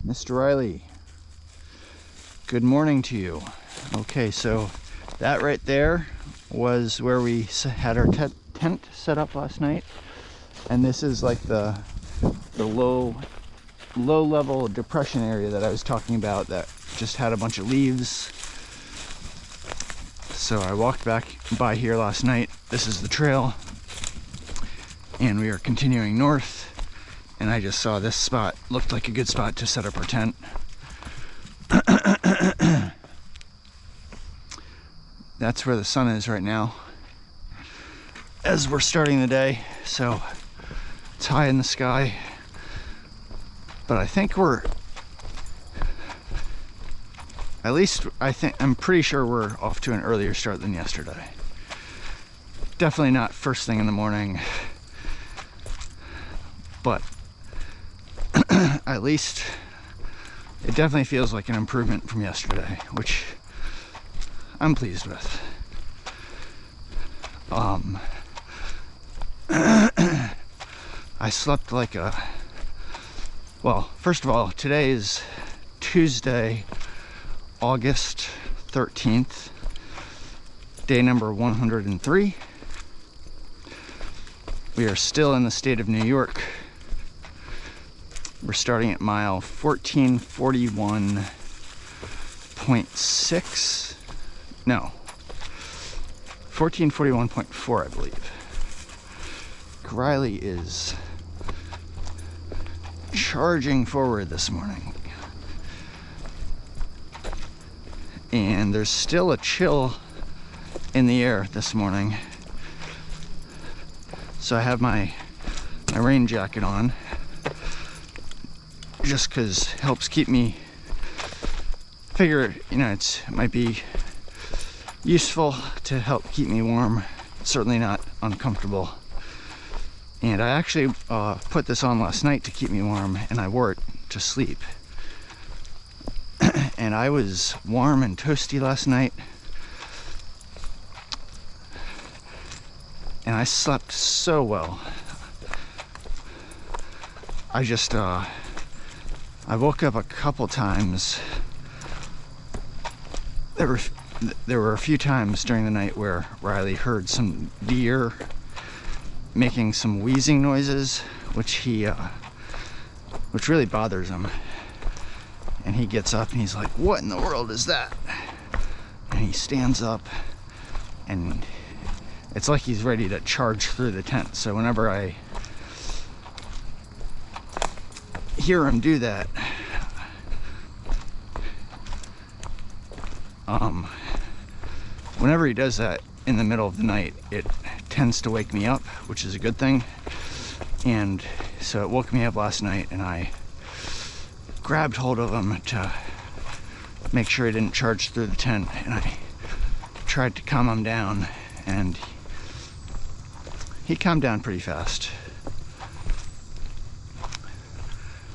Mr. Riley, good morning to you. Okay, so that right there was where we had our tent set up last night, and this is like the low level depression area that I was talking about that just had a bunch of leaves. So I walked back by here last night. This is the trail, and we are continuing north, and I just saw this spot looked like a good spot to set up our tent. That's where the sun is right now as we're starting the day, so it's high in the sky, but I think I'm pretty sure we're off to an earlier start than yesterday. Definitely not first thing in the morning, but at least it definitely feels like an improvement from yesterday, which I'm pleased with. I slept like well, first of all, today is Tuesday, August 13th, day number 103. We are still in the state of New York. We're starting at mile 1441.6. No, 1441.4, I believe. Riley is charging forward this morning. And there's still a chill in the air this morning. So I have my rain jacket on, just because it helps keep me, it might be useful to help keep me warm. It's certainly not uncomfortable. And I actually put this on last night to keep me warm, and I wore it to sleep. And I was warm and toasty last night, and I slept so well. I woke up a couple times. There were a few times during the night where Riley heard some deer making some wheezing noises, which really bothers him. And he gets up and he's like, "What in the world is that?" And he stands up, and it's like he's ready to charge through the tent. So whenever I hear him do that, whenever he does that in the middle of the night, it tends to wake me up, which is a good thing. And so it woke me up last night, and I grabbed hold of him to make sure he didn't charge through the tent, and I tried to calm him down, and he calmed down pretty fast.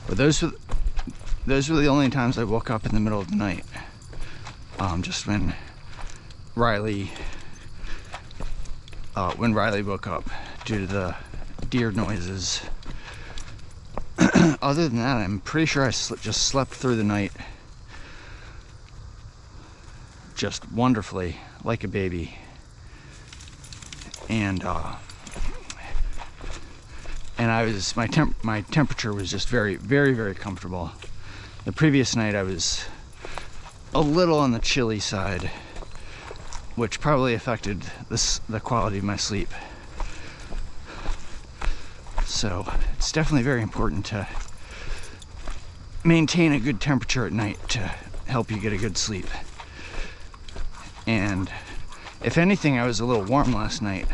But those were the only times I woke up in the middle of the night. Just when Riley woke up due to the deer noises. Other than that, I'm pretty sure I just slept through the night just wonderfully, like a baby. And my temperature was just very, very, very comfortable. The previous night I was a little on the chilly side, which probably affected the quality of my sleep. So it's definitely very important to maintain a good temperature at night to help you get a good sleep. And if anything, I was a little warm last night,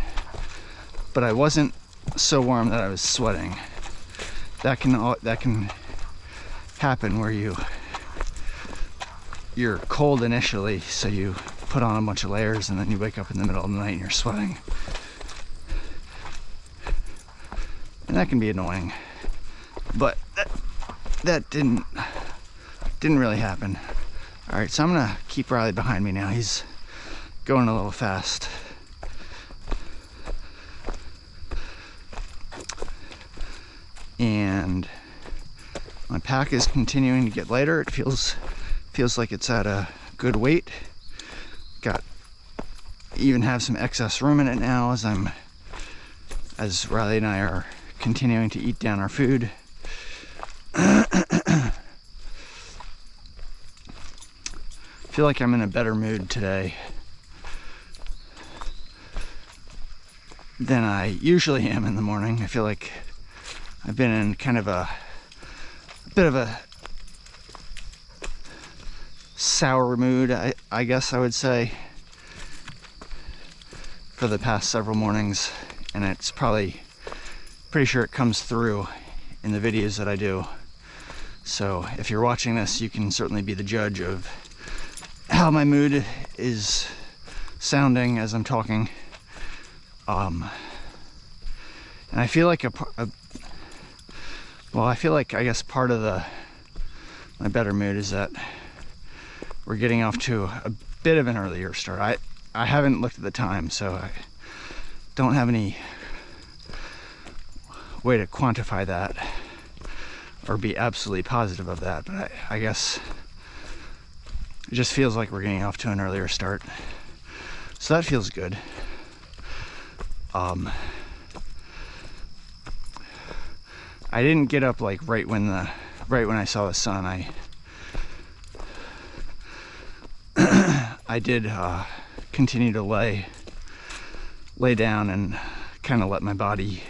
but I wasn't so warm that I was sweating. That can happen where you're cold initially, so you put on a bunch of layers, and then you wake up in the middle of the night and you're sweating. And that can be annoying. But that didn't really happen. All right, so I'm gonna keep Riley behind me now. He's going a little fast. And my pack is continuing to get lighter. It feels like it's at a good weight. Even have some excess room in it now as Riley and I are continuing to eat down our food. I feel like I'm in a better mood today than I usually am in the morning. I feel like I've been in kind of a bit of a sour mood, I guess I would say, for the past several mornings, and it's pretty sure it comes through in the videos that I do. So if you're watching this, you can certainly be the judge of how my mood is sounding as I'm talking. And I feel like I guess part of my better mood is that we're getting off to a bit of an earlier start. I haven't looked at the time, so I don't have any way to quantify that or be absolutely positive of that, but I guess it just feels like we're getting off to an earlier start. So that feels good. I didn't get up like right when I saw the sun. I did continue to lay down and kind of let my body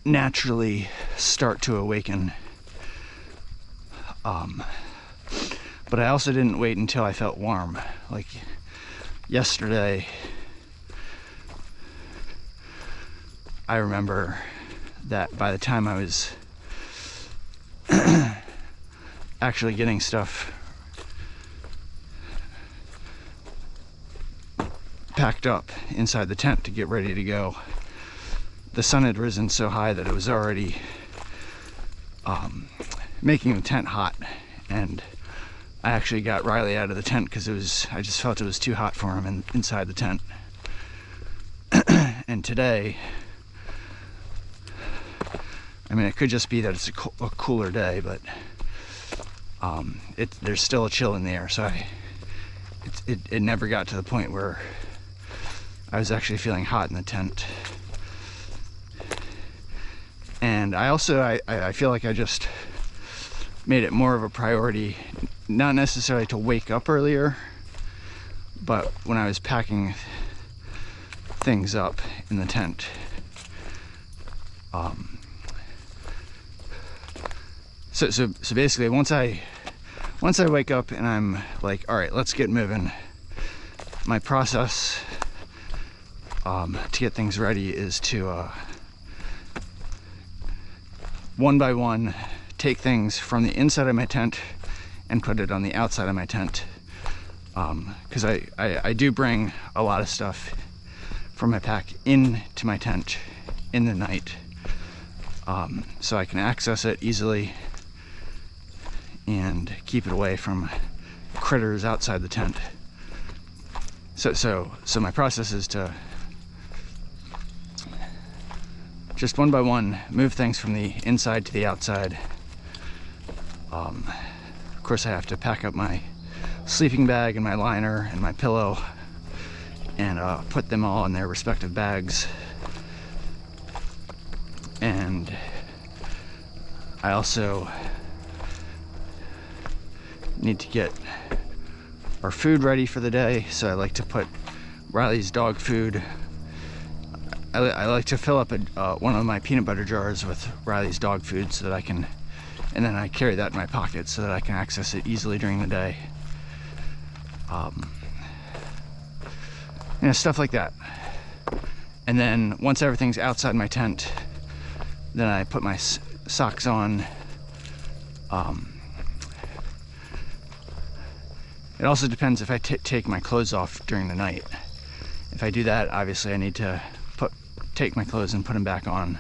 naturally start to awaken. But I also didn't wait until I felt warm. Like yesterday, I remember that by the time I was actually getting stuff packed up inside the tent to get ready to go, the sun had risen so high that it was already making the tent hot, and I actually got Riley out of the tent because I just felt it was too hot for him inside the tent. And today, I mean, it could just be that it's a cooler day, but there's still a chill in the air, so it never got to the point where I was actually feeling hot in the tent. And I feel like I just made it more of a priority, not necessarily to wake up earlier, but when I was packing things up in the tent. So basically, once I wake up and I'm like, all right, let's get moving, my process to get things ready is to one by one take things from the inside of my tent and put it on the outside of my tent, because I do bring a lot of stuff from my pack into my tent in the night, so I can access it easily and keep it away from critters outside the tent. So my process is to just one by one move things from the inside to the outside. Of course, I have to pack up my sleeping bag and my liner and my pillow and put them all in their respective bags. And I also need to get our food ready for the day, so I like to put Riley's dog food. I like to fill up one of my peanut butter jars with Riley's dog food so that I can, and then I carry that in my pocket so that I can access it easily during the day. Stuff like that. And then once everything's outside my tent, then I put my socks on. It also depends if I take my clothes off during the night. If I do that, obviously I need to take my clothes and put them back on.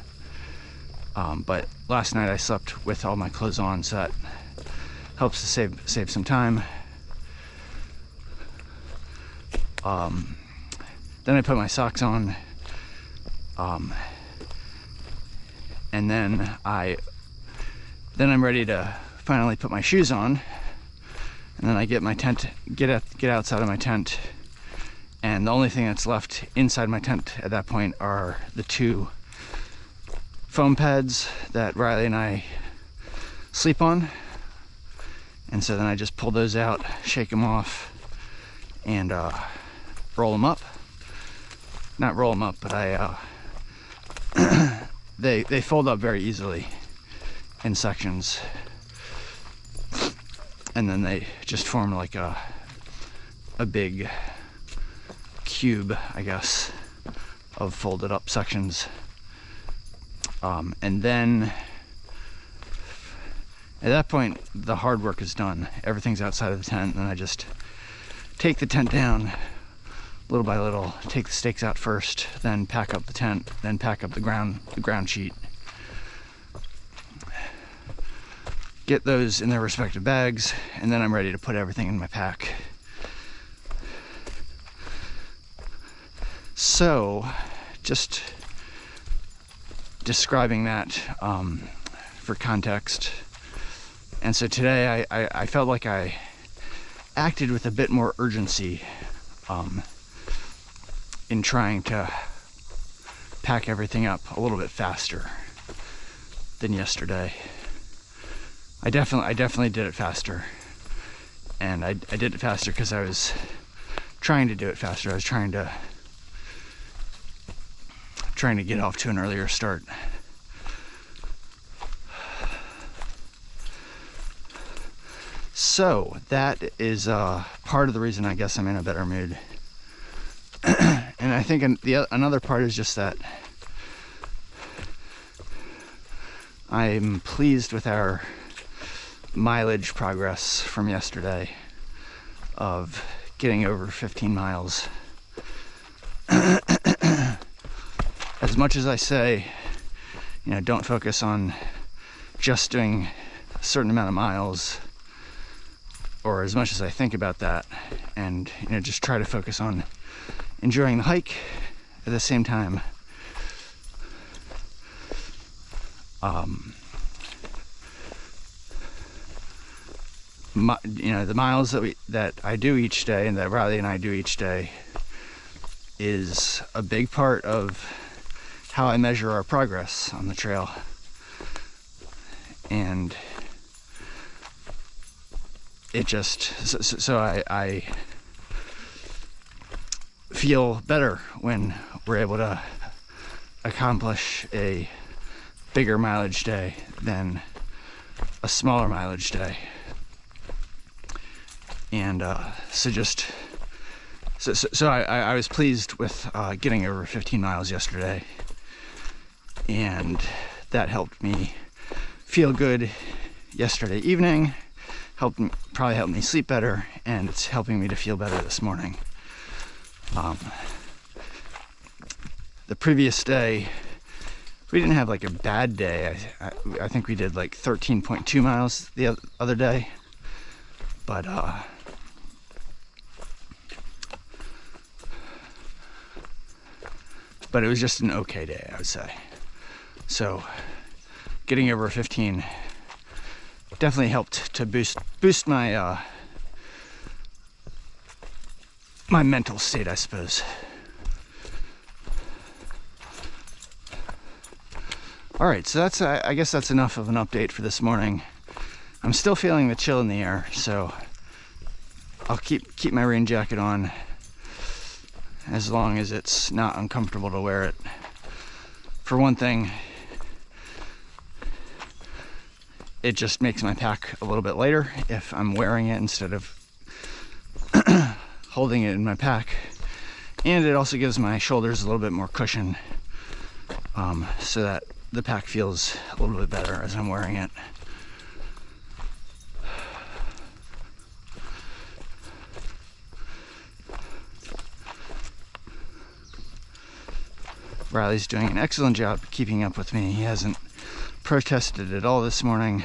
But last night I slept with all my clothes on, so that helps to save some time. Then I put my socks on, and then I Then I'm ready to finally put my shoes on, and then I get my tent, get outside of my tent, and the only thing that's left inside my tent at that point are the 2 foam pads that Riley and I sleep on. And so then I just pull those out, shake them off, and roll them up. Not roll them up, but they fold up very easily in sections, and then they just form like a big cube, I guess, of folded up sections. And then at that point, the hard work is done. Everything's outside of the tent, and I just take the tent down little by little, take the stakes out first, then pack up the tent, then pack up the ground sheet. Get those in their respective bags, and then I'm ready to put everything in my pack. So, just describing that for context. And so today I felt like I acted with a bit more urgency in trying to pack everything up a little bit faster than yesterday. I definitely did it faster, and I did it faster because I was trying to do it faster. I was trying to get off to an earlier start. So that is part of the reason I guess I'm in a better mood. And I think another part is just that I'm pleased with our mileage progress from yesterday of getting over 15 miles. As much as I say, don't focus on just doing a certain amount of miles, or as much as I think about that, and just try to focus on enjoying the hike at the same time. The miles that I do each day, and that Riley and I do each day, is a big part of how I measure our progress on the trail. And it just, so I feel better when we're able to accomplish a bigger mileage day than a smaller mileage day. And so I was pleased with getting over 15 miles yesterday, and that helped me feel good yesterday evening, probably helped me sleep better, and it's helping me to feel better this morning. The previous day, we didn't have like a bad day. I think we did like 13.2 miles the other day, but it was just an okay day, I would say. So getting over 15 definitely helped to boost my my mental state, I suppose. All right, so that's I guess that's enough of an update for this morning. I'm still feeling the chill in the air, so I'll keep my rain jacket on as long as it's not uncomfortable to wear it. For one thing, it just makes my pack a little bit lighter if I'm wearing it instead of holding it in my pack, and it also gives my shoulders a little bit more cushion, so that the pack feels a little bit better as I'm wearing it. Riley's doing an excellent job keeping up with me. He hasn't protested at all this morning.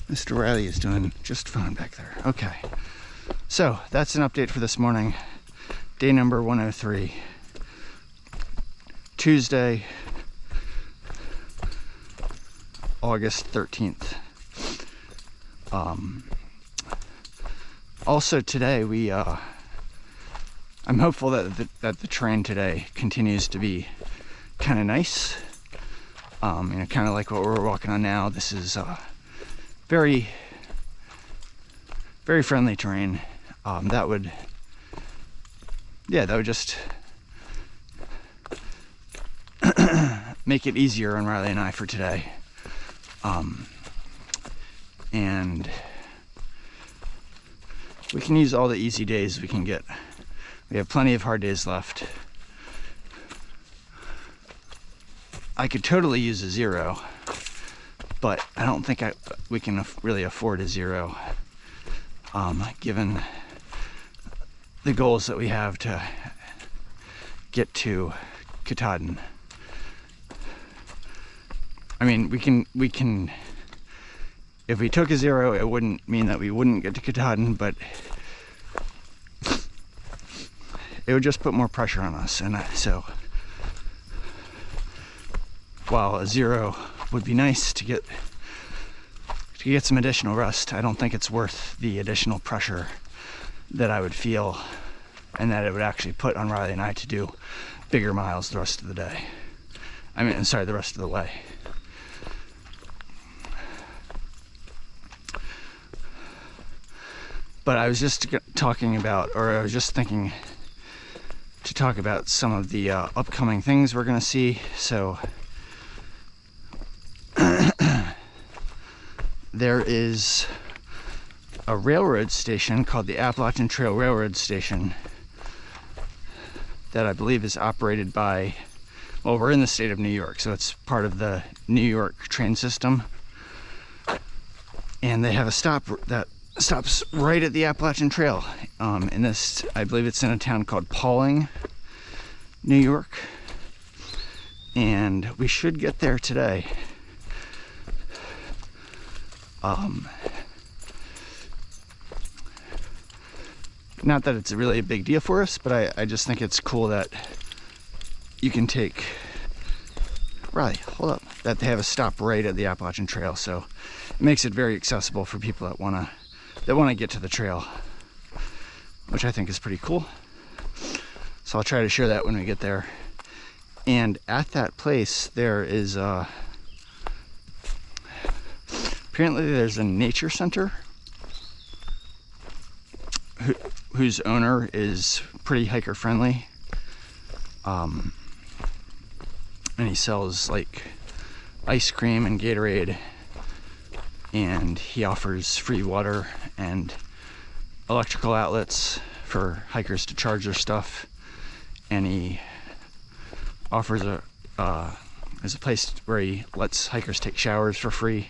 Mr. Riley is doing just fine back there. Okay, so that's an update for this morning. Day number 103. Tuesday, August 13th. Also today I'm hopeful that the terrain today continues to be kind of nice. Kind of like what we're walking on now. This is very, very friendly terrain. That would just make it easier on Riley and I for today. And we can use all the easy days we can get. We have plenty of hard days left. I could totally use a 0, but I don't think we can really afford a 0, given the goals that we have to get to Katahdin. I mean, we can. If we took a 0, it wouldn't mean that we wouldn't get to Katahdin, but it would just put more pressure on us. And so, while a 0 would be nice to get some additional rest, I don't think it's worth the additional pressure that I would feel, and that it would actually put on Riley and I to do bigger miles the rest of the day. The rest of the way. But I was just thinking to talk about some of the upcoming things we're going to see. So there is a railroad station called the Appalachian Trail Railroad Station that I believe is operated by, well, we're in the state of New York, so it's part of the New York train system. And they have a stop that stops right at the Appalachian Trail. I believe it's in a town called Pauling, New York. And we should get there today. Not that it's really a big deal for us, but I just think it's cool that you can take, Riley, hold up, that they have a stop right at the Appalachian Trail. So it makes it very accessible for people that want to get to the trail, which I think is pretty cool. So I'll try to share that when we get there. And at that place, there is apparently there's a nature center whose owner is pretty hiker friendly. And he sells like ice cream and Gatorade, and he offers free water and electrical outlets for hikers to charge their stuff. And he offers there's a place where he lets hikers take showers for free,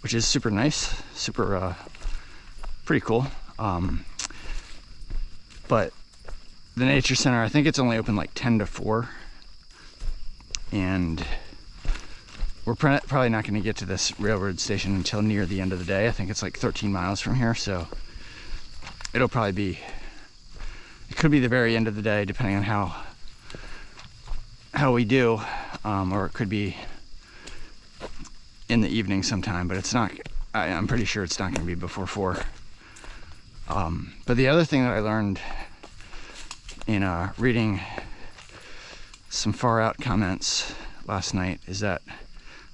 which is super nice, pretty cool. But the nature center, I think it's only open like 10 to 4, and we're probably not going to get to this railroad station until near the end of the day. I think it's like 13 miles from here, so it could be the very end of the day, depending on how we do, or it could be in the evening sometime, but it's not. I'm pretty sure it's not going to be before 4. But the other thing that I learned in reading some far out comments last night is that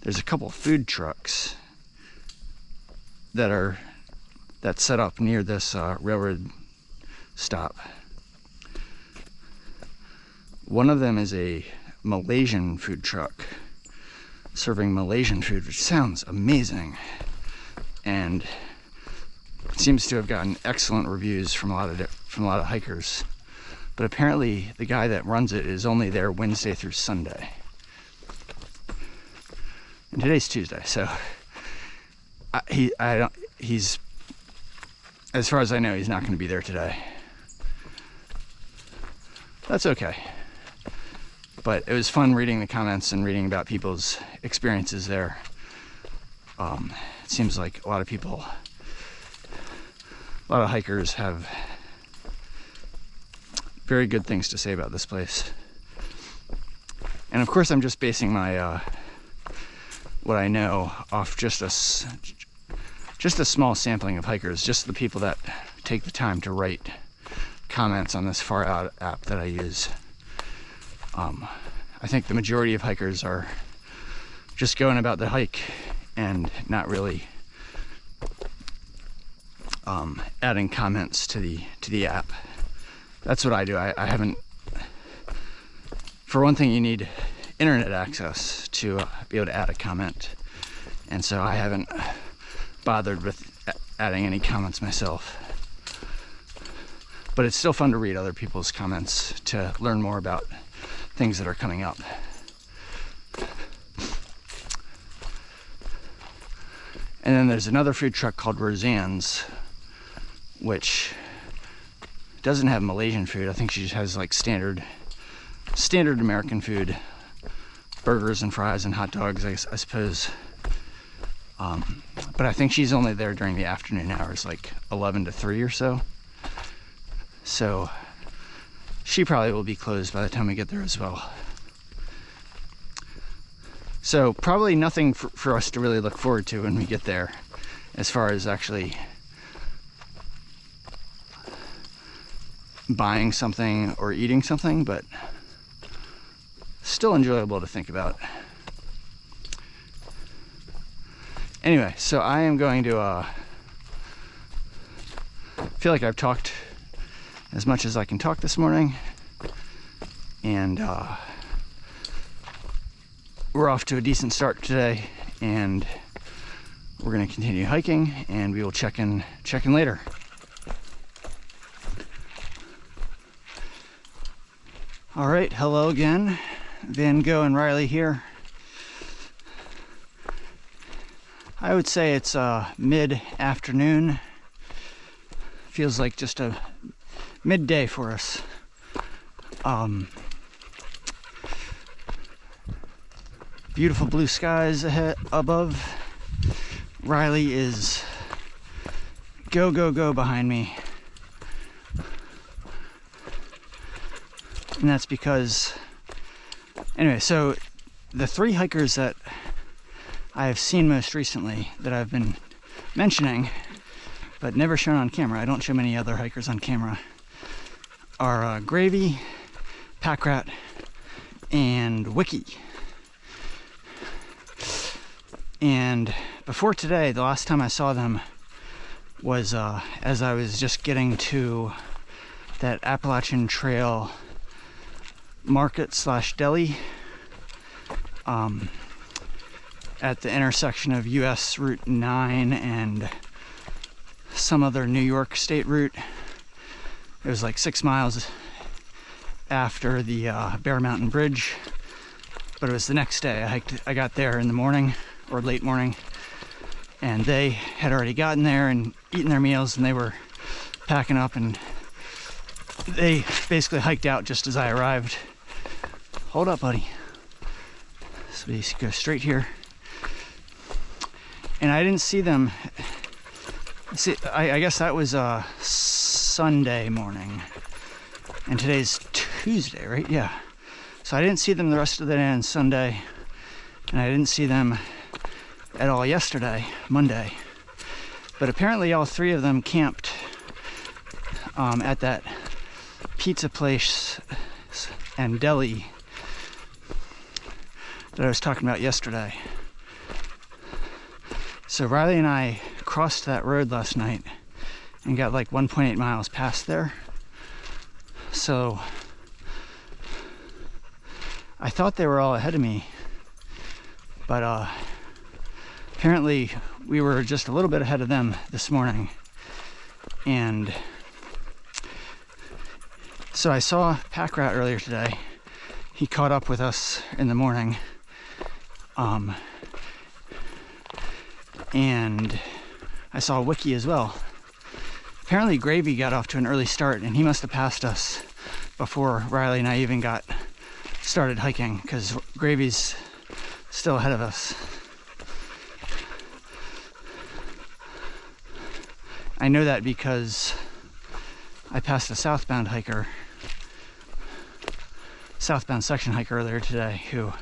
there's a couple food trucks that set up near this railroad stop. One of them is a Malaysian food truck serving Malaysian food, which sounds amazing, and seems to have gotten excellent reviews from a lot of hikers. But apparently the guy that runs it is only there Wednesday through Sunday, and today's Tuesday, so he's, as far as I know, he's not going to be there today. That's okay. But it was fun reading the comments and reading about people's experiences there. It seems like a lot of hikers have very good things to say about this place. And of course I'm just basing my what I know off just a small sampling of hikers, just the people that take the time to write comments on this Far Out app that I use. I think the majority of hikers are just going about the hike and not really adding comments to the app. That's what I do. I haven't. For one thing, you need internet access to be able to add a comment, and so I haven't bothered with adding any comments myself. But it's still fun to read other people's comments to learn more about things that are coming up. And then there's another food truck called Roseanne's, which doesn't have Malaysian food. I think she just has like standard American food, burgers and fries and hot dogs, I suppose. But I think she's only there during the afternoon hours, like 11 to 3 or so. So she probably will be closed by the time we get there as well. So probably nothing for us to really look forward to when we get there, as far as actually buying something or eating something, but still enjoyable to think about. Anyway, so I am going to feel like I've talked as much as I can talk this morning, and we're off to a decent start today, and we're going to continue hiking, and we will check in later. All right, hello again, Van Gogh and Riley here. I would say it's mid-afternoon. Feels like just a midday for us. Beautiful blue skies ahead above. Riley is go, go, go behind me. And that's because, anyway, so the three hikers that I have seen most recently that I've been mentioning, but never shown on camera, I don't show many other hikers on camera, are Gravy, Pack Rat, and Wiki. And before today, the last time I saw them was as I was just getting to that Appalachian Trail market/deli at the intersection of US Route 9 and some other New York state route. It was like 6 miles after the Bear Mountain Bridge, but it was the next day. I got there in the morning, or late morning, and they had already gotten there and eaten their meals, and they were packing up, and they basically hiked out just as I arrived. Hold up, buddy. So we go straight here. And I didn't see them. See, I guess that was Sunday morning, and today's Tuesday, right? Yeah. So I didn't see them the rest of the day on Sunday, and I didn't see them at all yesterday, Monday. But apparently all three of them camped at that pizza place and deli that I was talking about yesterday. So Riley and I crossed that road last night and got like 1.8 miles past there. So I thought they were all ahead of me, but apparently we were just a little bit ahead of them this morning. And so I saw Pack Rat earlier today. He caught up with us in the morning. And I saw Wiki as well. Apparently Gravy got off to an early start, and he must have passed us before Riley and I even got started hiking, because Gravy's still ahead of us. I know that because I passed a southbound hiker southbound section hike earlier today who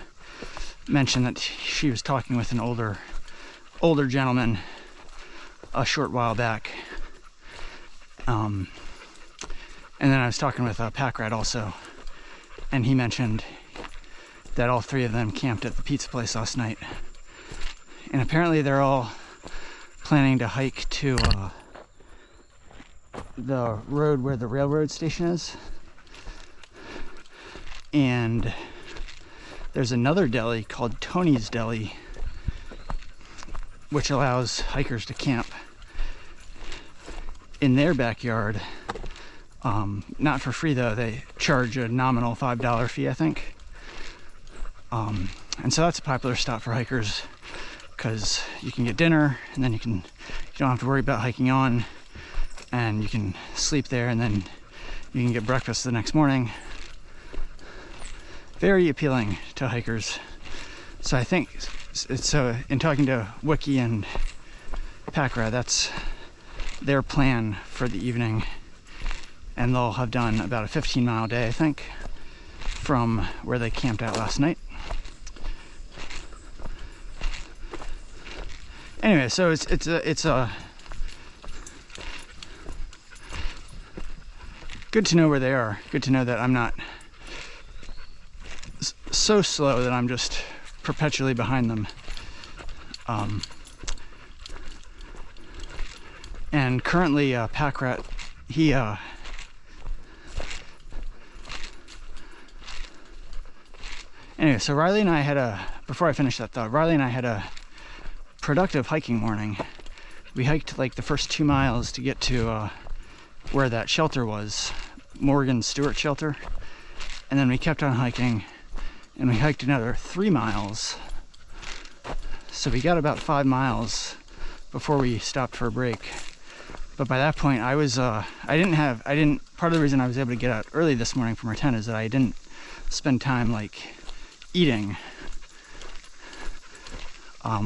mentioned that she was talking with an older gentleman a short while back. And then I was talking with a pack rat also, and he mentioned that all three of them camped at the pizza place last night. And apparently they're all planning to hike to the road where the railroad station is. And there's another deli called Tony's Deli, which allows hikers to camp in their backyard. Not for free though, they charge a nominal $5 fee, I think. And so that's a popular stop for hikers because you can get dinner and then you don't have to worry about hiking on, and you can sleep there and then you can get breakfast the next morning. Very appealing to hikers. So I think it's in talking to Wiki and Packra, that's their plan for the evening, and they'll have done about a 15-mile day, I think, from where they camped out last night. Anyway, so it's a good to know where they are. Good to know that I'm not so slow that I'm just perpetually behind them. And currently, Pack Rat, he anyway, so Riley and I had before I finish that thought, Riley and I had a productive hiking morning. We hiked like the first 2 miles to get to where that shelter was, Morgan Stewart shelter, and then we kept on hiking, and we hiked another 3 miles. So we got about 5 miles before we stopped for a break. But by that point, I was part of the reason I was able to get out early this morning from our tent is that I didn't spend time like eating,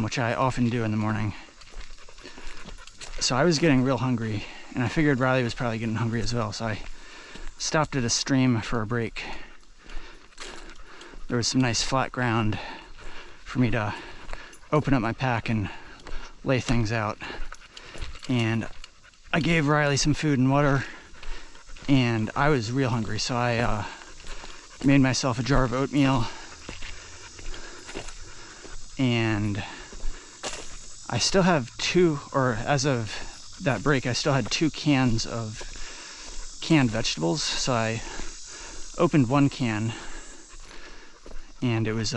which I often do in the morning. So I was getting real hungry, and I figured Riley was probably getting hungry as well, so I stopped at a stream for a break. There was some nice flat ground for me to open up my pack and lay things out. And I gave Riley some food and water, and I was real hungry, so I made myself a jar of oatmeal, and I still have as of that break, I still had 2 cans of canned vegetables. So I opened one can, and it was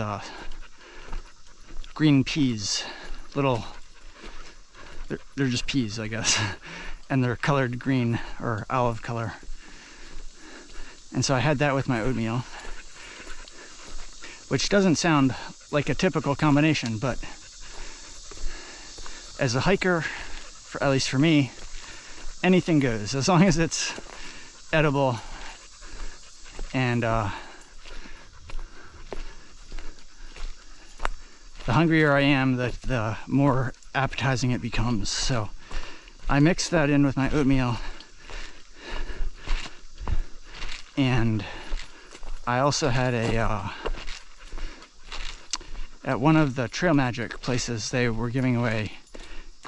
green peas. They're just peas, I guess, and they're colored green or olive color. And so I had that with my oatmeal, which doesn't sound like a typical combination, but as a hiker, at least for me, anything goes as long as it's edible. And the hungrier I am, the more appetizing it becomes. So I mixed that in with my oatmeal, and I also had at one of the Trail Magic places, they were giving away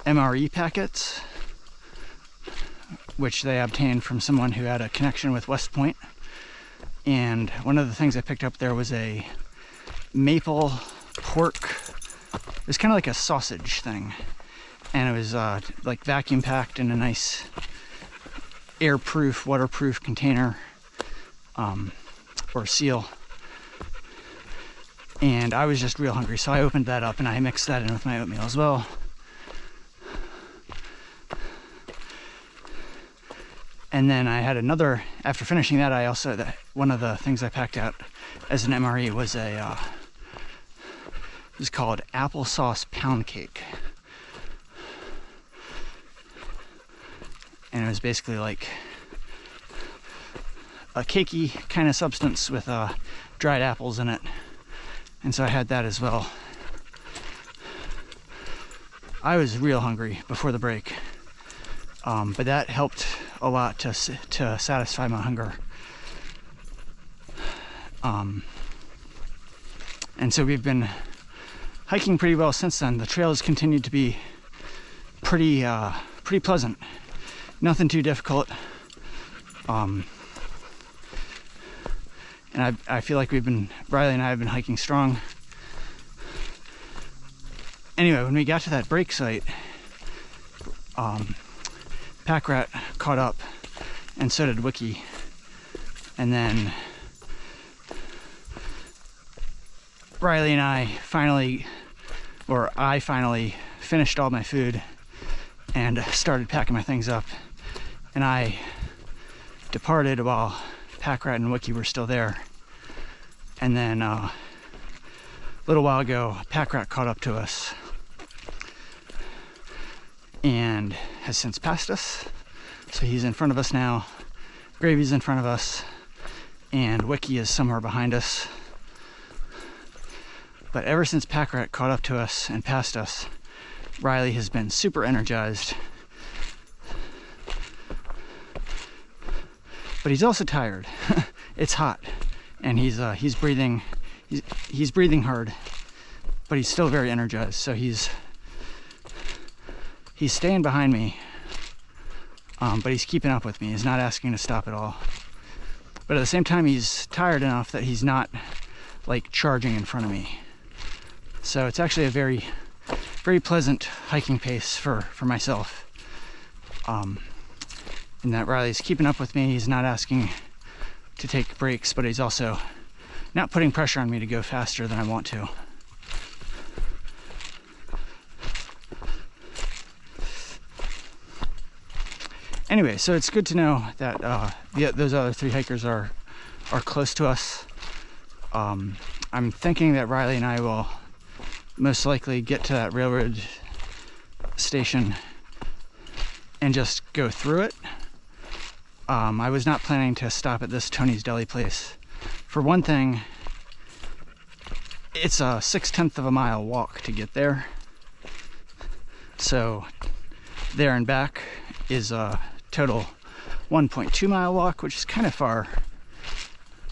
MRE packets, which they obtained from someone who had a connection with West Point. And one of the things I picked up there was a maple pork. It was kind of like a sausage thing, and it was like vacuum packed in a nice airproof, waterproof container, or seal. And I was just real hungry, so I opened that up and I mixed that in with my oatmeal as well. And then I had another, after finishing that, one of the things I packed out as an MRE was it was called applesauce pound cake. And it was basically like a cakey kind of substance with dried apples in it. And so I had that as well. I was real hungry before the break, but that helped a lot to satisfy my hunger. And so we've been hiking pretty well since then. The trail has continued to be pretty pleasant. Nothing too difficult. And I feel like Riley and I have been hiking strong. Anyway, when we got to that break site, Pack Rat caught up, and so did Wiki. And then Riley and I finally finished all my food and started packing my things up. And I departed while Pack Rat and Wiki were still there. And then a little while ago, Pack Rat caught up to us and has since passed us. So he's in front of us now. Gravy's in front of us, and Wiki is somewhere behind us. But ever since Pack Rat caught up to us and passed us, Riley has been super energized. But he's also tired. It's hot, and he's breathing hard, but he's still very energized. So he's staying behind me, but he's keeping up with me. He's not asking to stop at all. But at the same time, he's tired enough that he's not like charging in front of me. So it's actually a very, very pleasant hiking pace for myself. In that Riley's keeping up with me. He's not asking to take breaks, but he's also not putting pressure on me to go faster than I want to. Anyway, so it's good to know that those other three hikers are close to us. I'm thinking that Riley and I will most likely get to that railroad station and just go through it. I was not planning to stop at this Tony's Deli place. For one thing, it's a 6/10 of a mile walk to get there. So there and back is a total 1.2 mile walk, which is kind of far.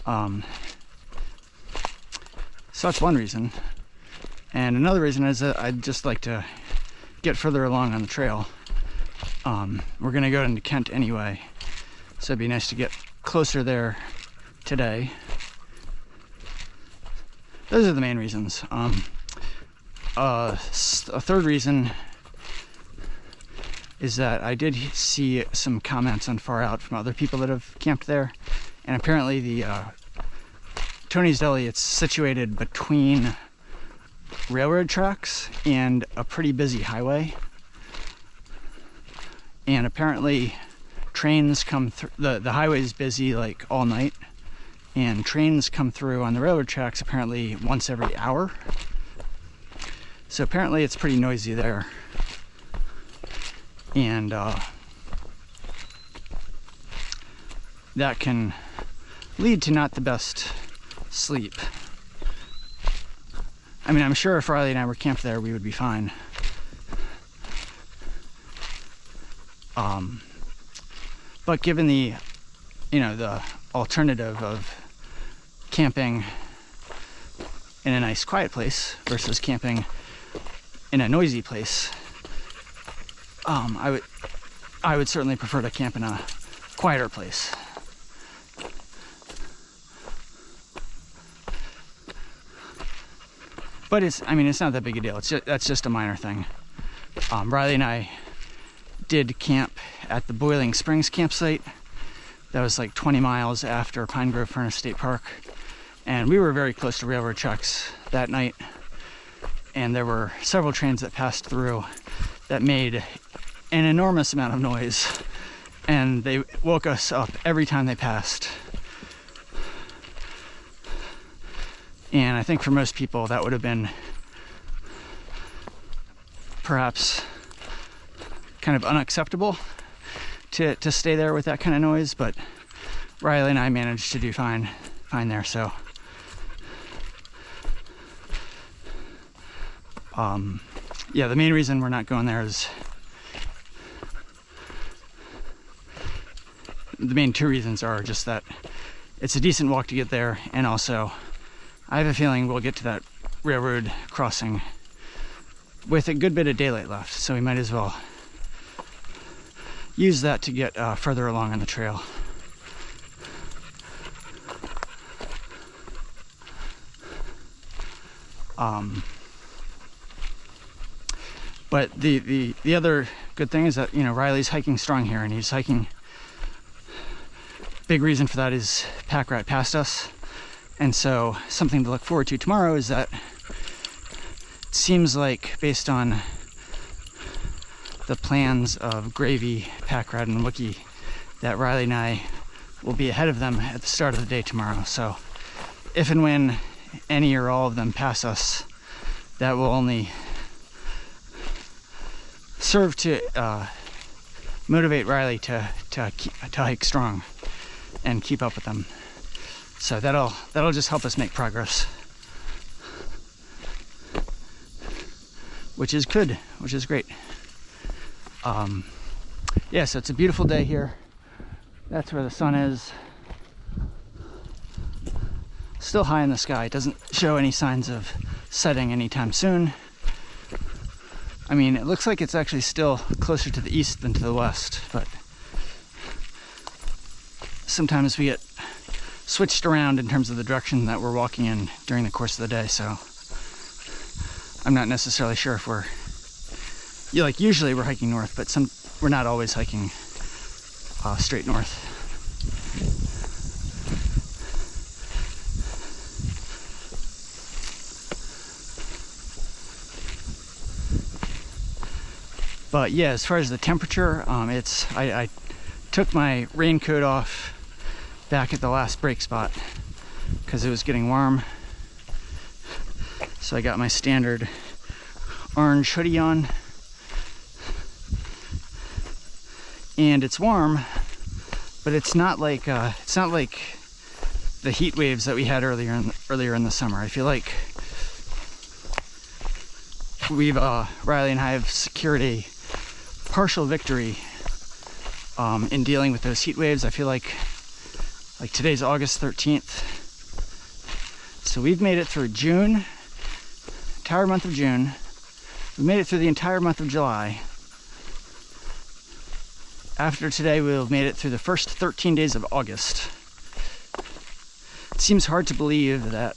So that's one reason. And another reason is that I'd just like to get further along on the trail. We're gonna go into Kent anyway, so it'd be nice to get closer there today. Those are the main reasons. A third reason is that I did see some comments on Far Out from other people that have camped there, and apparently the Tony's Deli, it's situated between railroad tracks and a pretty busy highway, and apparently trains come through. The highway is busy like all night, and trains come through on the railroad tracks apparently once every hour. So apparently it's pretty noisy there, and that can lead to not the best sleep. I mean, I'm sure if Riley and I were camped there, we would be fine. But given the alternative of camping in a nice quiet place versus camping in a noisy place, I would certainly prefer to camp in a quieter place. But it's not that big a deal. That's just a minor thing. Riley and I did camp at the Boiling Springs campsite. That was like 20 miles after Pine Grove Furnace State Park. And we were very close to railroad tracks that night. And there were several trains that passed through that made an enormous amount of noise. And they woke us up every time they passed. And I think for most people that would have been perhaps kind of unacceptable to stay there with that kind of noise, but Riley and I managed to do fine there. So yeah, the main reason we're not going there is the main two reasons are just that it's a decent walk to get there, and also I have a feeling we'll get to that railroad crossing with a good bit of daylight left, so we might as well use that to get further along on the trail. But the other good thing is that, you know, Riley's hiking strong here, and he's hiking. Big reason for that is pack rat passed us, and so something to look forward to tomorrow is that it seems like, based on the plans of Gravy, pack rat, and Wookie, that Riley and I will be ahead of them at the start of the day tomorrow. So if and when any or all of them pass us, that will only serve to motivate Riley to hike strong and keep up with them. So that'll just help us make progress, which is good, which is great. Yeah, so it's a beautiful day here. That's where the sun is. Still high in the sky. It doesn't show any signs of setting anytime soon. I mean, it looks like it's actually still closer to the east than to the west, but sometimes we get switched around in terms of the direction that we're walking in during the course of the day, so I'm not necessarily sure if we're, like, usually we're hiking north, but we're not always hiking straight north. But yeah, as far as the temperature, I took my raincoat off back at the last break spot because it was getting warm. So I got my standard orange hoodie on. And it's warm, but it's not like the heat waves that we had earlier in the summer. I feel like Riley and I have secured a partial victory in dealing with those heat waves. I feel like today's August 13th, so we've made it through June, entire month of June. We made it through the entire month of July. After today, we'll have made it through the first 13 days of August. It seems hard to believe that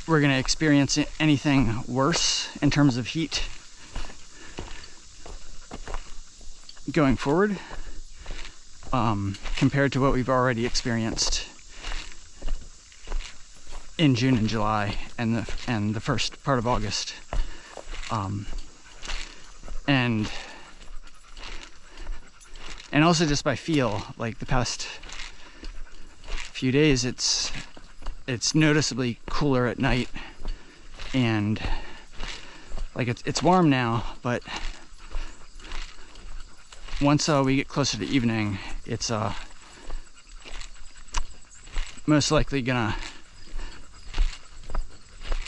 we're going to experience anything worse in terms of heat going forward, compared to what we've already experienced in June and July and the first part of August. And also just by feel, like the past few days, it's noticeably cooler at night, and like it's warm now, but once we get closer to evening, it's most likely gonna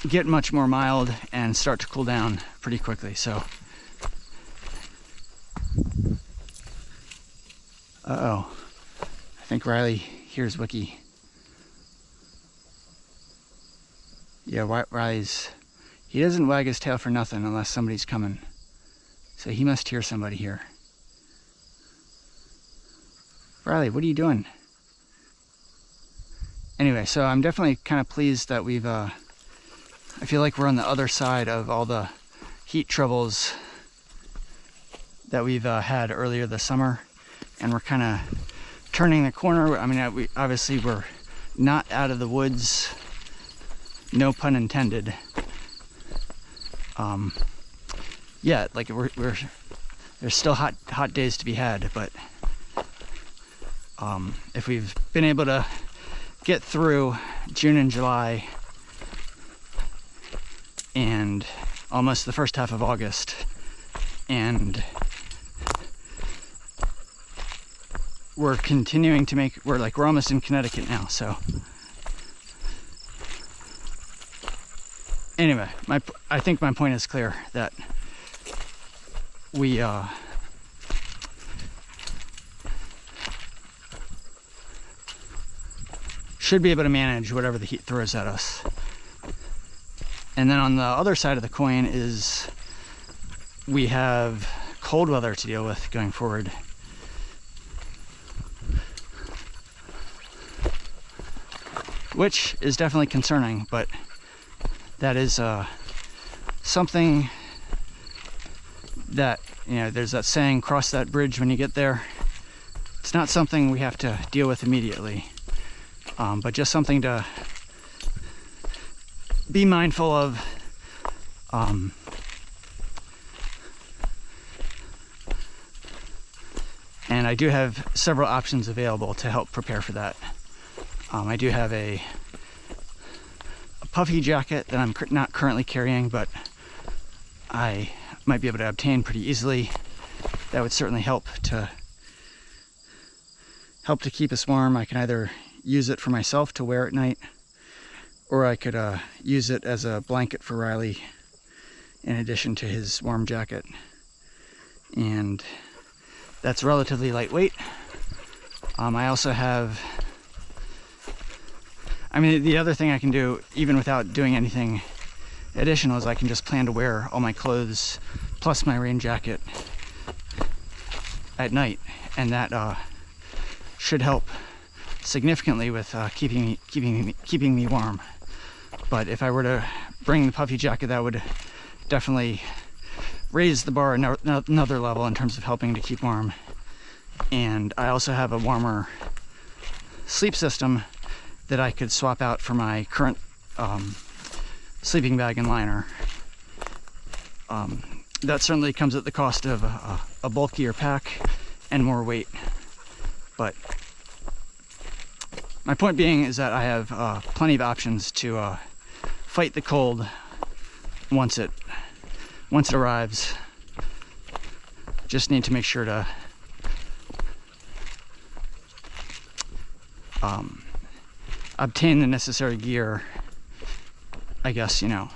get much more mild and start to cool down pretty quickly. So uh-oh, I think Riley hears Wookie. Yeah, he doesn't wag his tail for nothing unless somebody's coming. So he must hear somebody here. Riley, what are you doing? Anyway, so I'm definitely kind of pleased that we've, I feel like we're on the other side of all the heat troubles that we've had earlier this summer. And we're kind of turning the corner. I mean, we're not out of the woods, no pun intended. Yeah, like there's still hot days to be had, but if we've been able to get through June and July and almost the first half of August, and we're continuing to we're almost in Connecticut now, so anyway, I think my point is clear, that we should be able to manage whatever the heat throws at us. And then on the other side of the coin is we have cold weather to deal with going forward. Which is definitely concerning, but that is something that, you know, there's that saying, cross that bridge when you get there. It's not something we have to deal with immediately, but just something to be mindful of. And I do have several options available to help prepare for that. I do have a puffy jacket that I'm not currently carrying, but I might be able to obtain pretty easily. That would certainly help to keep us warm. I can either use it for myself to wear at night, or I could use it as a blanket for Riley in addition to his warm jacket. And that's relatively lightweight. I also have, I mean, the other thing I can do, even without doing anything additional, is I can just plan to wear all my clothes plus my rain jacket at night, and that should help significantly with keeping me warm. But if I were to bring the puffy jacket, that would definitely raise the bar another level in terms of helping to keep warm. And I also have a warmer sleep system that I could swap out for my current sleeping bag and liner. That certainly comes at the cost of a bulkier pack and more weight. But my point being is that I have plenty of options to fight the cold once it arrives. Just need to make sure to obtain the necessary gear, I guess, you know,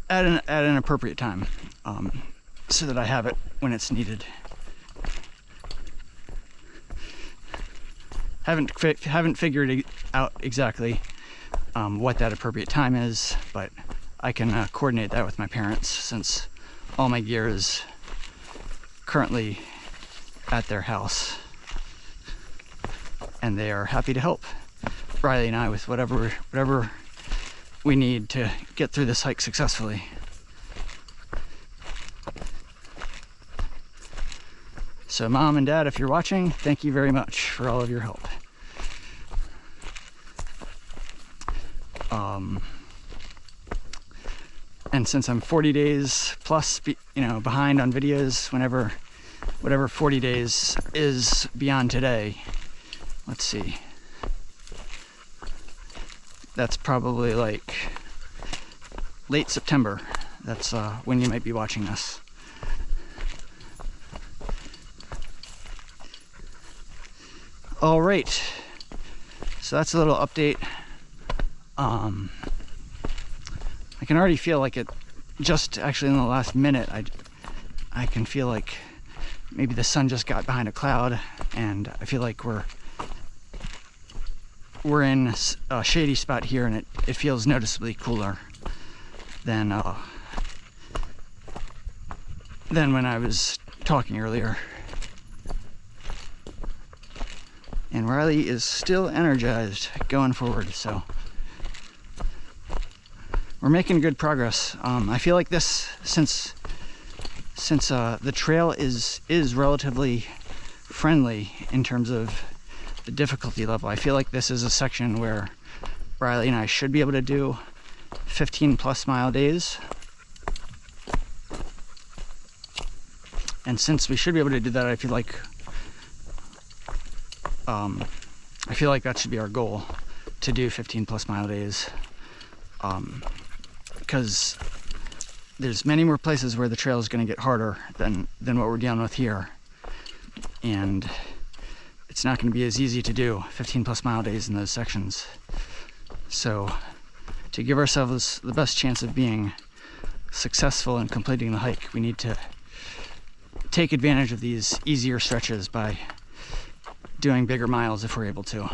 at an appropriate time, so that I have it when it's needed. Haven't figured out exactly what that appropriate time is, but I can coordinate that with my parents, since all my gear is currently at their house, and they are happy to help Riley and I with whatever we need to get through this hike successfully. So Mom and Dad, if you're watching, thank you very much for all of your help. And since I'm 40 days plus, you know, behind on videos, whatever 40 days is beyond today, let's see, that's probably like late September. That's when you might be watching this. All right, so that's a little update. I can already feel like it, just actually in the last minute, I can feel like maybe the sun just got behind a cloud, and I feel like we're in a shady spot here, and it feels noticeably cooler than when I was talking earlier. And Riley is still energized going forward, so we're making good progress. I feel like this, since the trail is relatively friendly in terms of the difficulty level, I feel like this is a section where Riley and I should be able to do 15 plus mile days. And since we should be able to do that, I feel like that should be our goal, to do 15 plus mile days. Because there's many more places where the trail is going to get harder than what we're dealing with here. And it's not going to be as easy to do 15 plus mile days in those sections. So to give ourselves the best chance of being successful in completing the hike, we need to take advantage of these easier stretches by doing bigger miles if we're able to.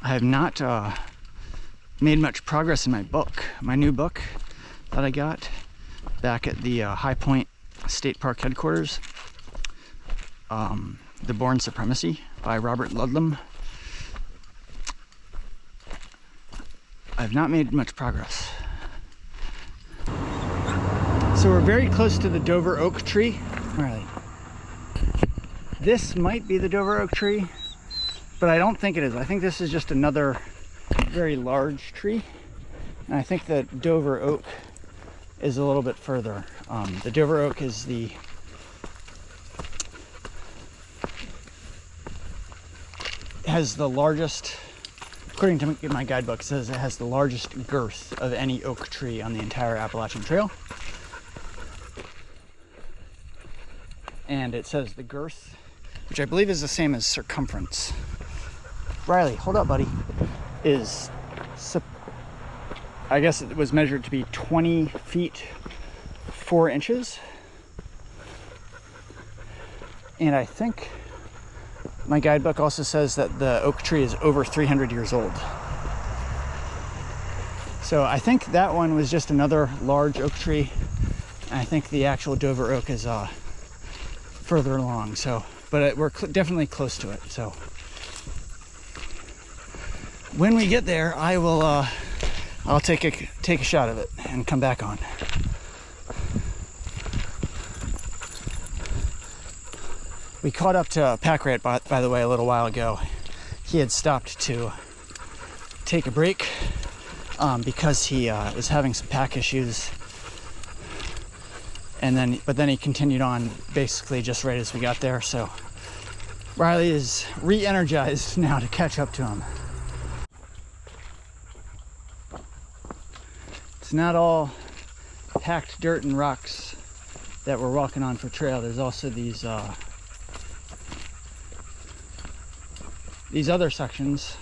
I have not made much progress in my book, my new book that I got back at the High Point State Park headquarters, The Born Supremacy by Robert Ludlum. I've not made much progress. So we're very close to the Dover oak tree. Riley, this might be the Dover oak tree, but I don't think it is. I think this is just another very large tree. And I think the Dover oak is a little bit further. The Dover oak is has the largest, according to my guidebook, it says it has the largest girth of any oak tree on the entire Appalachian Trail. And it says the girth, which I believe is the same as circumference. Riley, hold up, buddy. I guess it was measured to be 20 feet 4 inches. And I think my guidebook also says that the oak tree is over 300 years old. So I think that one was just another large oak tree. And I think the actual Dover oak is further along. So, but we're definitely close to it. So when we get there, I will I'll take a shot of it and come back on. We caught up to Pack Rat, by the way, a little while ago. He had stopped to take a break because he was having some pack issues, and but then he continued on basically just right as we got there. So Riley is re-energized now to catch up to him. It's not all packed dirt and rocks that we're walking on for trail. There's also these other sections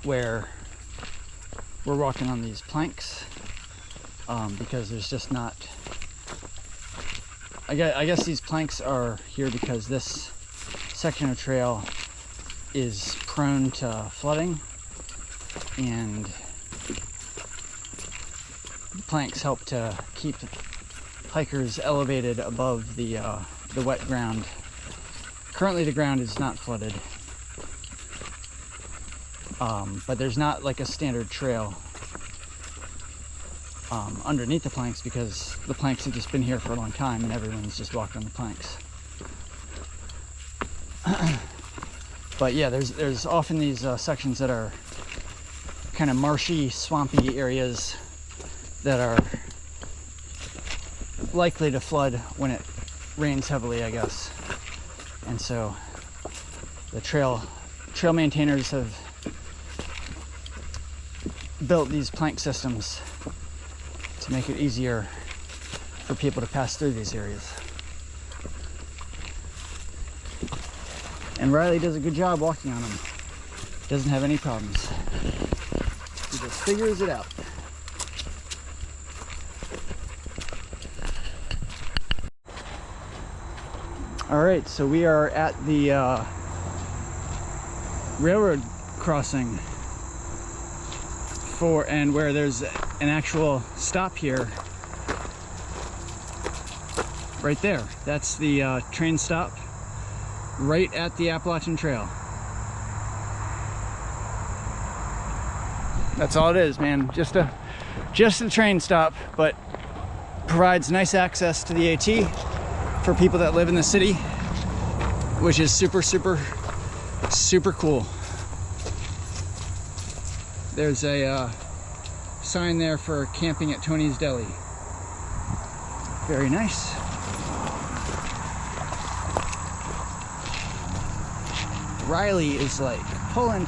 where we're walking on these planks because there's just not, I guess these planks are here because this section of trail is prone to flooding, and the planks help to keep hikers elevated above the wet ground. Currently the ground is not flooded, but there's not like a standard trail underneath the planks because the planks have just been here for a long time and everyone's just walked on the planks. But yeah, there's often these sections that are kind of marshy, swampy areas that are likely to flood when it rains heavily, I guess. And so the trail maintainers have built these plank systems to make it easier for people to pass through these areas. And Riley does a good job walking on them. Doesn't have any problems. He just figures it out. All right, so we are at the railroad crossing and where there's an actual stop here. Right there. That's the train stop right at the Appalachian Trail. That's all it is, man. Just a train stop, but provides nice access to the AT for people that live in the city, which is super, super, super cool. There's a sign there for camping at Tony's Deli. Very nice. Riley is like pulling.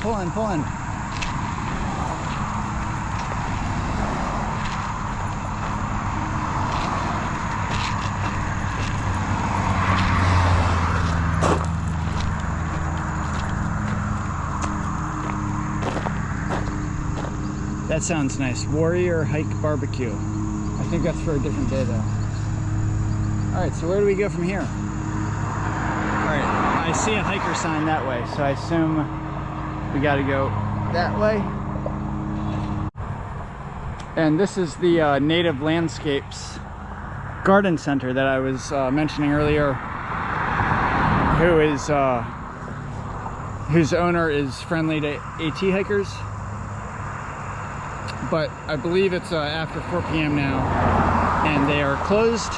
That sounds nice. Warrior Hike Barbecue. I think that's for a different day though. Alright, so where do we go from here? Alright, I see a hiker sign that way, so I assume we got to go that way. And this is the Native Landscapes Garden Center that I was mentioning earlier, whose owner is friendly to AT hikers. But I believe it's after 4 p.m. now, and they are closed.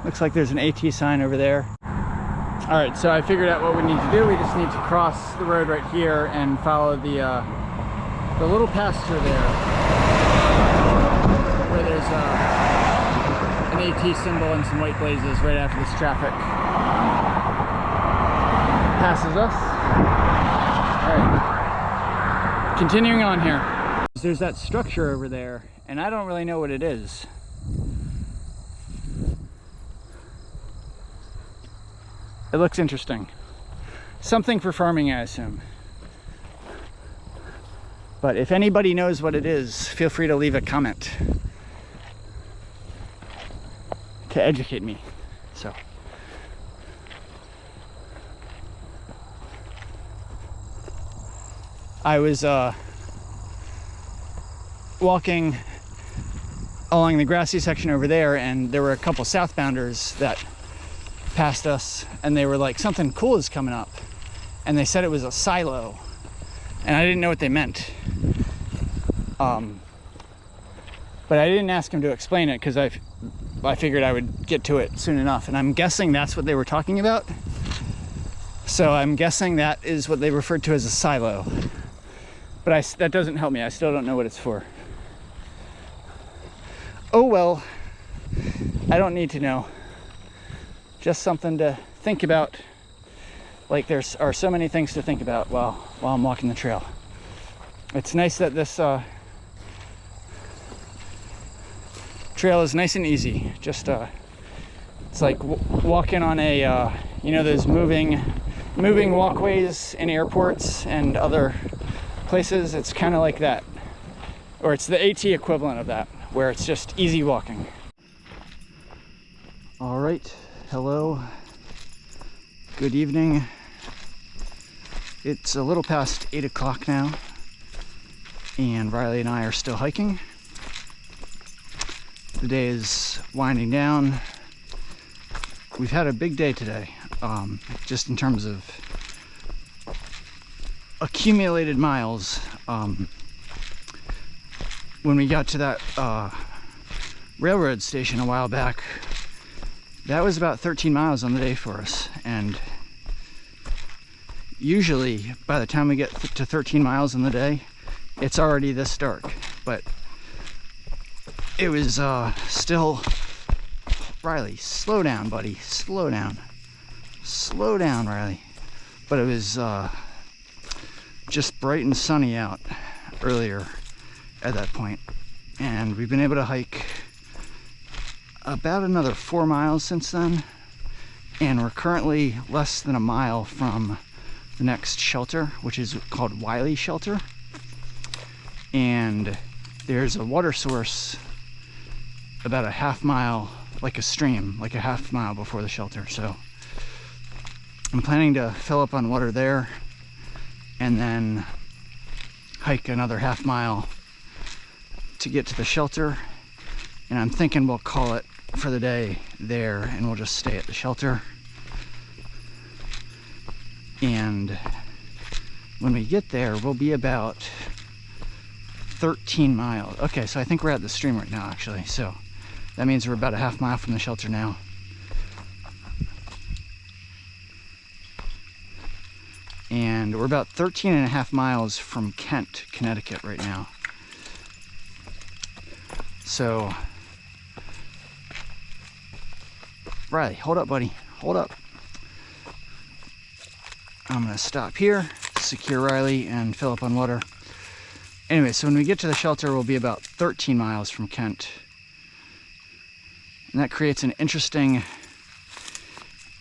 Looks like there's an AT sign over there. All right, so I figured out what we need to do. We just need to cross the road right here and follow the little pasture there, where there's an AT symbol and some white blazes right after this traffic passes us. All right, continuing on here. There's that structure over there, and I don't really know what it is. It looks interesting. Something for farming, I assume. But if anybody knows what it is, feel free to leave a comment to educate me. So, I was walking along the grassy section over there, and there were a couple southbounders that passed us, and they were like, something cool is coming up, and they said it was a silo, and I didn't know what they meant. But I didn't ask him to explain it because I figured I would get to it soon enough, and I'm guessing that's what they were talking about. So I'm guessing that is what they referred to as a silo, but that doesn't help me. I still don't know what it's for. Oh well, I don't need to know. Just something to think about. Like there are so many things to think about while I'm walking the trail. It's nice that this trail is nice and easy. Just it's like walking on a you know, those moving walkways in airports and other places. It's kind of like that, or it's the AT equivalent of that, where it's just easy walking. All right. Hello, good evening. It's a little past 8 o'clock now, and Riley and I are still hiking. The day is winding down. We've had a big day today, just in terms of accumulated miles. When we got to that railroad station a while back, that was about 13 miles on the day for us, and usually by the time we get to 13 miles on the day, it's already this dark. But it was still... Riley, slow down, buddy, slow down. Slow down, Riley. But it was just bright and sunny out earlier at that point, and we've been able to hike about another 4 miles since then, and we're currently less than a mile from the next shelter, which is called Wiley Shelter. And there's a water source about a half mile, like a stream, like a half mile before the shelter. So I'm planning to fill up on water there and then hike another half mile to get to the shelter. And I'm thinking we'll call it for the day there, and we'll just stay at the shelter. And when we get there, we'll be about 13 miles. Okay, so I think we're at the stream right now, actually. So that means we're about a half mile from the shelter now. And we're about 13 and a half miles from Kent, Connecticut right now. So, Riley, hold up, buddy, hold up. I'm gonna stop here, secure Riley, and fill up on water. Anyway, so when we get to the shelter, we'll be about 13 miles from Kent. And that creates an interesting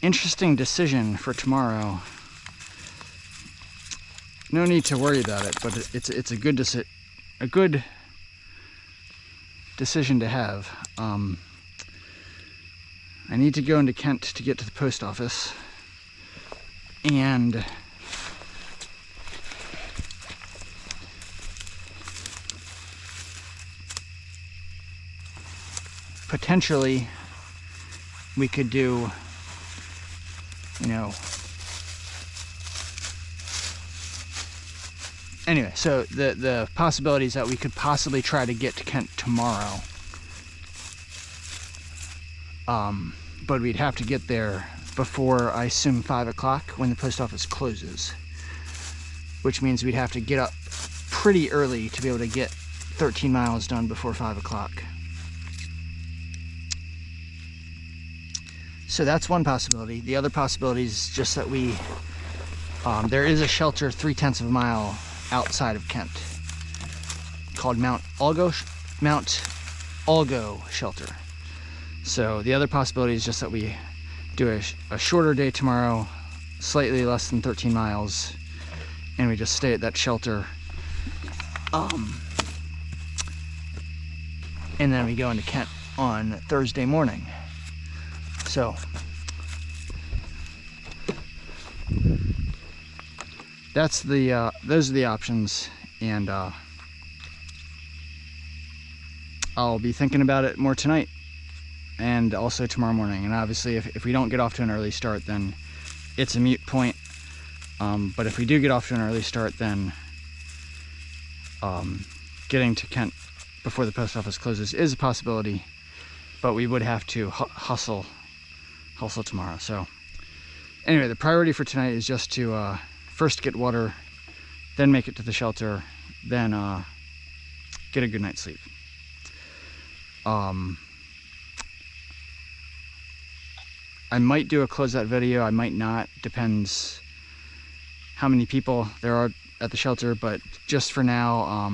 decision for tomorrow. No need to worry about it, but it's a good decision to have. I need to go into Kent to get to the post office, And potentially we could do, you know, anyway, so the possibility is that we could possibly try to get to Kent tomorrow. But we'd have to get there before, I assume, 5 o'clock when the post office closes. Which means we'd have to get up pretty early to be able to get 13 miles done before 5 o'clock. So that's one possibility. The other possibility is just that we, there is a shelter 3/10 of a mile outside of Kent called Mount Algo Shelter. So the other possibility is just that we do a shorter day tomorrow, slightly less than 13 miles, and we just stay at that shelter. And then we go into Kent on Thursday morning. So that's the those are the options, and I'll be thinking about it more tonight and also tomorrow morning. And obviously if we don't get off to an early start, then it's a moot point. But if we do get off to an early start, then getting to Kent before the post office closes is a possibility, but we would have to hustle tomorrow. So anyway, the priority for tonight is just to first get water, then make it to the shelter, then get a good night's sleep. I might do a closeout video, I might not, depends how many people there are at the shelter, but just for now,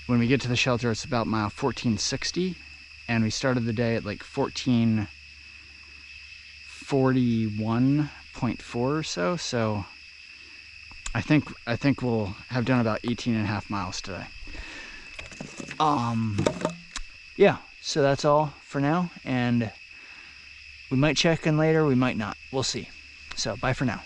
when we get to the shelter, it's about mile 1460, and we started the day at like 1441.4 or so, so I think we'll have done about 18.5 miles today. Yeah, so that's all for now, and we might check in later, we might not. We'll see. So bye for now.